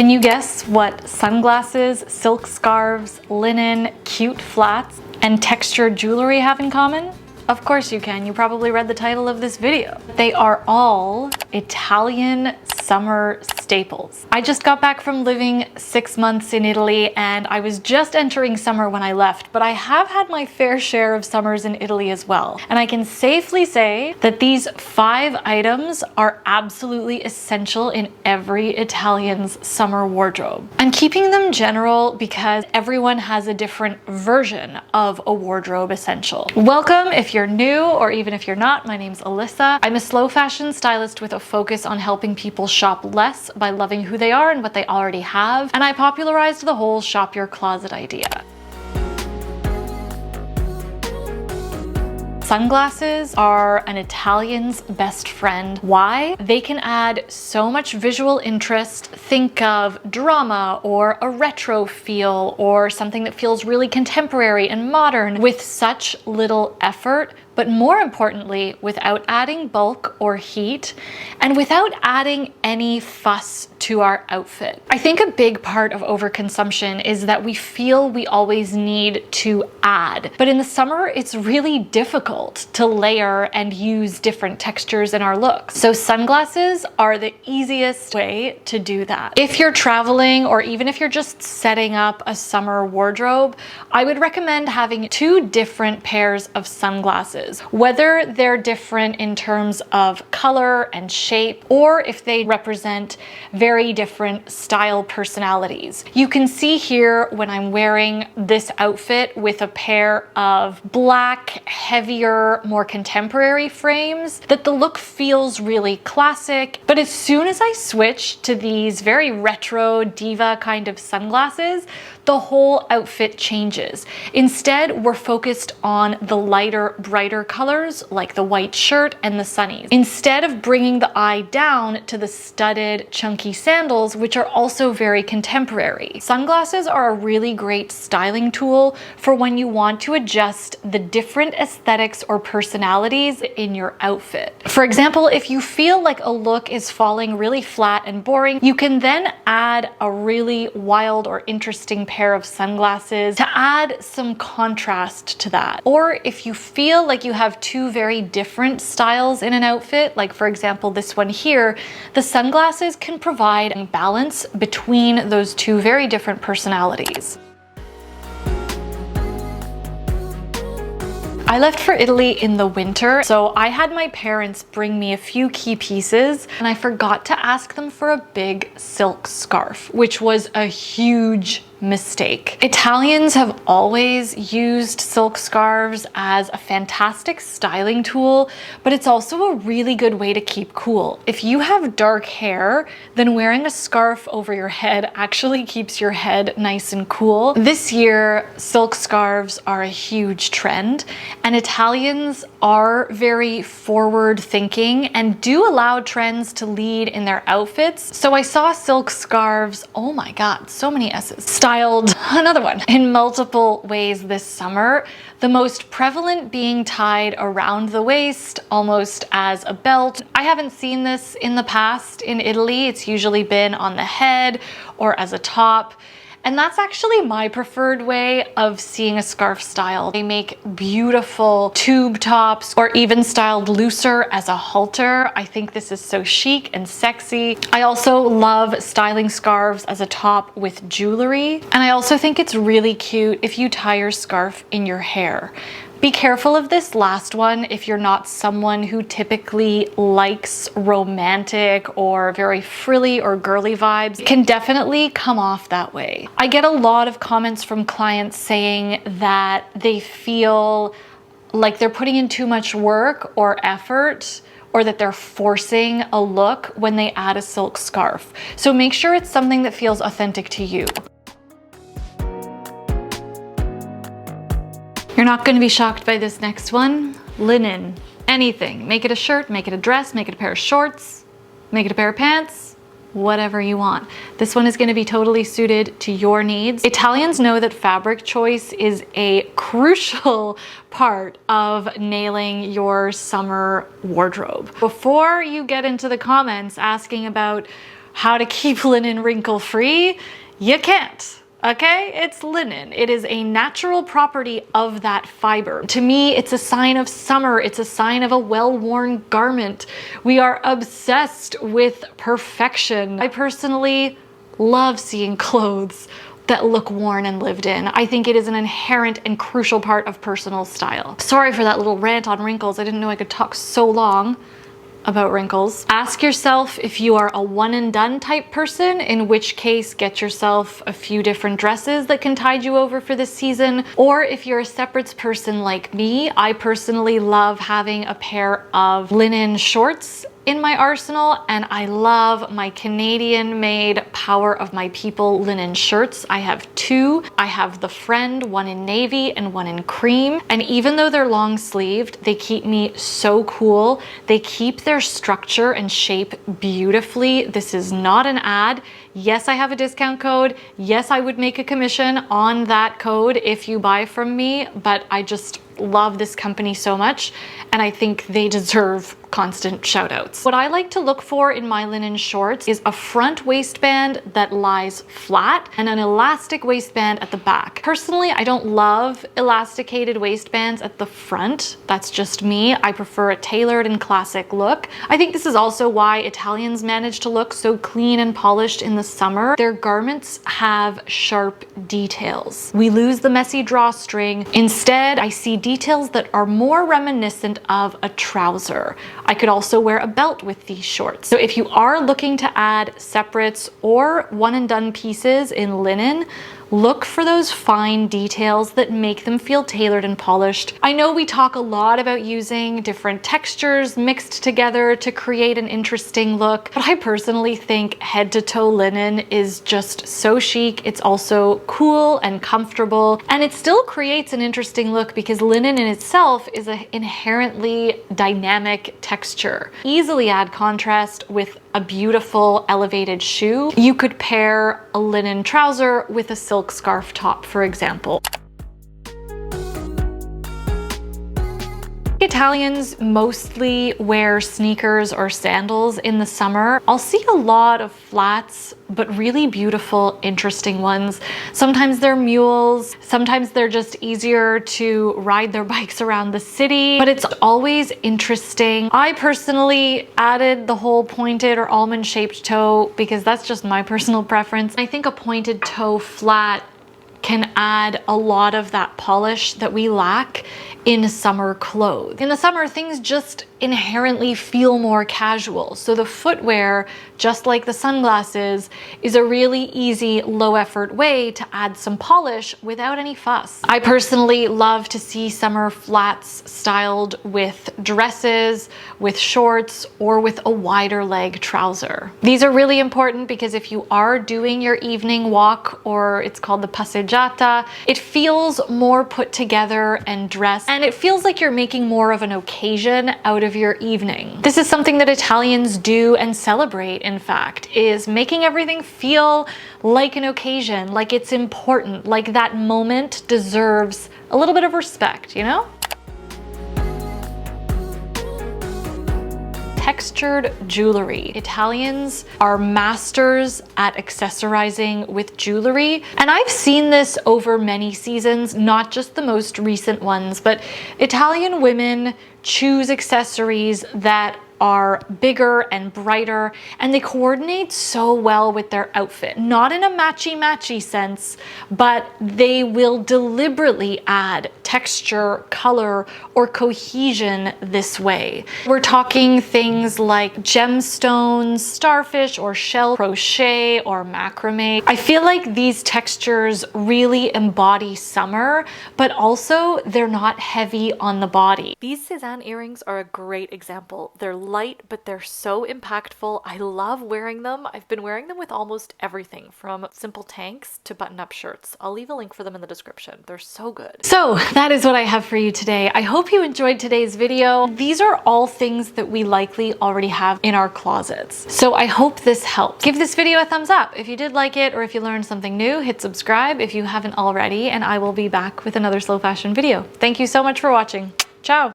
Can you guess what sunglasses, silk scarves, linen, cute flats, and textured jewelry have in common? Of course you can. You probably read the title of this video. They are all Italian summer staples. I just got back from living 6 months in Italy and I was just entering summer when I left, but I have had my fair share of summers in Italy as well. And I can safely say that these 5 items are absolutely essential in every Italian's summer wardrobe. I'm keeping them general because everyone has a different version of a wardrobe essential. Welcome if you're new, or even if you're not. My name's Alyssa. I'm a slow fashion stylist with a focus on helping people shop less by loving who they are and what they already have, and I popularized the whole shop your closet idea. Sunglasses are an Italian's best friend. Why? They can add so much visual interest. Think of drama or a retro feel or something that feels really contemporary and modern with such little effort, but more importantly, without adding bulk or heat and without adding any fuss to our outfit. I think a big part of overconsumption is that we feel we always need to add, but in the summer, it's really difficult to layer and use different textures in our looks. So sunglasses are the easiest way to do that. If you're traveling or even if you're just setting up a summer wardrobe, I would recommend having 2 different pairs of sunglasses, whether they're different in terms of color and shape, or if they represent very different style personalities. You can see here when I'm wearing this outfit with a pair of black, heavier, more contemporary frames, that the look feels really classic. But as soon as I switch to these very retro diva kind of sunglasses, the whole outfit changes. Instead, we're focused on the lighter, brighter colors like the white shirt and the sunnies, instead of bringing the eye down to the studded, chunky sandals, which are also very contemporary. Sunglasses are a really great styling tool for when you want to adjust the different aesthetics or personalities in your outfit. For example, if you feel like a look is falling really flat and boring, you can then add a really wild or interesting pair of sunglasses to add some contrast to that. Or if you feel like you have 2 very different styles in an outfit, like for example this one here, the sunglasses can provide a balance between those 2 very different personalities. I left for Italy in the winter, so I had my parents bring me a few key pieces and I forgot to ask them for a big silk scarf, which was a huge mistake. Italians have always used silk scarves as a fantastic styling tool, but it's also a really good way to keep cool. If you have dark hair, then wearing a scarf over your head actually keeps your head nice and cool. This year, silk scarves are a huge trend, and Italians are very forward thinking and do allow trends to lead in their outfits. So I saw silk scarves, oh my God, so many S's, styled, another one, in multiple ways this summer. The most prevalent being tied around the waist, almost as a belt. I haven't seen this in the past in Italy. It's usually been on the head or as a top. And that's actually my preferred way of seeing a scarf style. They make beautiful tube tops or even styled looser as a halter. I think this is so chic and sexy. I also love styling scarves as a top with jewelry. And I also think it's really cute if you tie your scarf in your hair. Be careful of this last one if you're not someone who typically likes romantic or very frilly or girly vibes. It can definitely come off that way. I get a lot of comments from clients saying that they feel like they're putting in too much work or effort, or that they're forcing a look when they add a silk scarf. So make sure it's something that feels authentic to you. You're not going to be shocked by this next one. Linen. Anything. Make it a shirt, make it a dress, make it a pair of shorts, make it a pair of pants, whatever you want. This one is going to be totally suited to your needs. Italians know that fabric choice is a crucial part of nailing your summer wardrobe. Before you get into the comments asking about how to keep linen wrinkle-free, you can't. Okay, it's linen. It is a natural property of that fiber. To me, it's a sign of summer. It's a sign of a well-worn garment. We are obsessed with perfection. I personally love seeing clothes that look worn and lived in. I think it is an inherent and crucial part of personal style. Sorry for that little rant on wrinkles. I didn't know I could talk so long about wrinkles. Ask yourself if you are a one and done type person, in which case get yourself a few different dresses that can tide you over for this season. Or if you're a separates person like me, I personally love having a pair of linen shorts in my arsenal, and I love my Canadian made Power of My People linen shirts. I have two. I have the Friend, one in navy and one in cream. And even though they're long sleeved, they keep me so cool. They keep their structure and shape beautifully. This is not an ad. Yes, I have a discount code. Yes, I would make a commission on that code if you buy from me, but I just love this company so much, and I think they deserve constant shout outs. What I like to look for in my linen shorts is a front waistband that lies flat and an elastic waistband at the back. Personally, I don't love elasticated waistbands at the front. That's just me. I prefer a tailored and classic look. I think this is also why Italians manage to look so clean and polished in the summer. Their garments have sharp details. We lose the messy drawstring. Instead, I see details that are more reminiscent of a trouser. I could also wear a belt with these shorts. So if you are looking to add separates or one and done pieces in linen, look for those fine details that make them feel tailored and polished. I know we talk a lot about using different textures mixed together to create an interesting look, but I personally think head to toe linen is just so chic. It's also cool and comfortable, and it still creates an interesting look because linen in itself is an inherently dynamic texture. Easily add contrast with a beautiful elevated shoe. You could pair a linen trouser with a silk scarf top, for example. Italians mostly wear sneakers or sandals in the summer. I'll see a lot of flats, but really beautiful, interesting ones. Sometimes they're mules, sometimes they're just easier to ride their bikes around the city, but it's always interesting. I personally added the whole pointed or almond shaped toe because that's just my personal preference. I think a pointed toe flat can add a lot of that polish that we lack in summer clothes. In the summer, things just inherently feel more casual. So the footwear, just like the sunglasses, is a really easy, low effort way to add some polish without any fuss. I personally love to see summer flats styled with dresses, with shorts, or with a wider leg trouser. These are really important because if you are doing your evening walk, or it's called the passeggiata, it feels more put together and dressed, and it feels like you're making more of an occasion out of your evening. This is something that Italians do and celebrate, in fact, is making everything feel like an occasion, like it's important, like that moment deserves a little bit of respect, you know? Textured jewelry. Italians are masters at accessorizing with jewelry, and I've seen this over many seasons, not just the most recent ones, but Italian women choose accessories that are bigger and brighter, and they coordinate so well with their outfit. Not in a matchy-matchy sense, but they will deliberately add texture, color, or cohesion this way. We're talking things like gemstones, starfish or shell crochet or macrame. I feel like these textures really embody summer, but also they're not heavy on the body. These Cézanne earrings are a great example. They're light, but they're so impactful. I love wearing them. I've been wearing them with almost everything from simple tanks to button-up shirts. I'll leave a link for them in the description. They're so good. So that is what I have for you today. I hope you enjoyed today's video. These are all things that we likely already have in our closets. So I hope this helped. Give this video a thumbs up if you did like it, or if you learned something new, hit subscribe if you haven't already, and I will be back with another slow fashion video. Thank you so much for watching. Ciao.